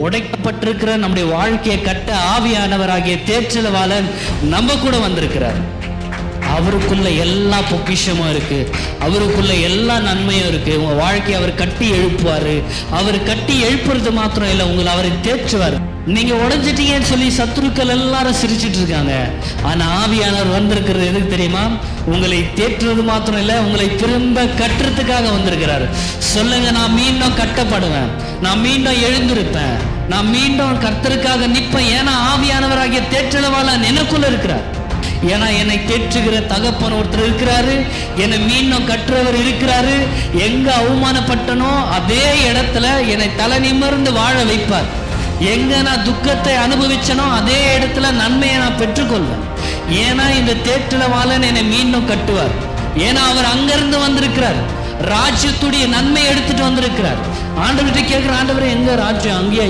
உடைக்கப்பட்டிருக்கிற நம்முடைய வாழ்க்கையை கட்ட ஆவியானவராகிய தேற்றலவாளன் நம்ம கூட வந்திருக்கிறார். அவருக்குள்ள எல்லா பொக்கிஷமும் இருக்கு, அவருக்குள்ள எல்லா நன்மையும் இருக்கு. உங்க வாழ்க்கையை அவர் கட்டி எழுப்புவாரு. அவர் கட்டி எழுப்புறது மாத்திரம் இல்லை, உங்களை அவரை தேற்றுவார். நீங்க உடைஞ்சிட்டீங்கன்னு சொல்லி சத்துருக்கள் எல்லாரும் சிரிச்சிட்டு இருக்காங்க. ஆனா ஆவியானவர் வந்திருக்கிறது எதுக்கு தெரியுமா? உங்களை தேற்றுறது மாத்திரம் இல்லை, உங்களை திரும்ப கட்டுறதுக்காக வந்திருக்கிறார். சொல்லுங்க, நான் மீண்டும் கட்டப்படுவேன், நான் மீண்டும் எழுந்திருப்பேன், நான் மீண்டும் கர்த்தருக்காக நிற்பேன். ஏன்னா ஆவியானவராகிய தேற்றலவாளன் எனக்குள்ள இருக்கிறார். ஏன்னா என்னை தேற்றுகிற தகப்பன் ஒருத்தர் இருக்கிறாரு, என்னை மீண்டும் கற்றவர் இருக்கிறாரு. எங்க அவமானப்பட்டனோ அதே இடத்துல என்னை தலை நிமிர்ந்து வாழ வைப்பார். எங்க நான் துக்கத்தை அனுபவிச்சனோ அதே இடத்துல நன்மையை நான் பெற்றுக்கொள்வேன். ஏன்னா இந்த தேற்றலவாளன் என்னை மீண்டும் கட்டுவார். ஏன்னா அவர் அங்கிருந்து வந்திருக்கிறார், ராஜ்யத்துடைய நன்மை எடுத்துட்டு வந்திருக்கிறார். ஆண்டவர்கிட்ட கேட்கிற, ஆண்டவரே எங்க ராஜ்யம்? அங்கேயே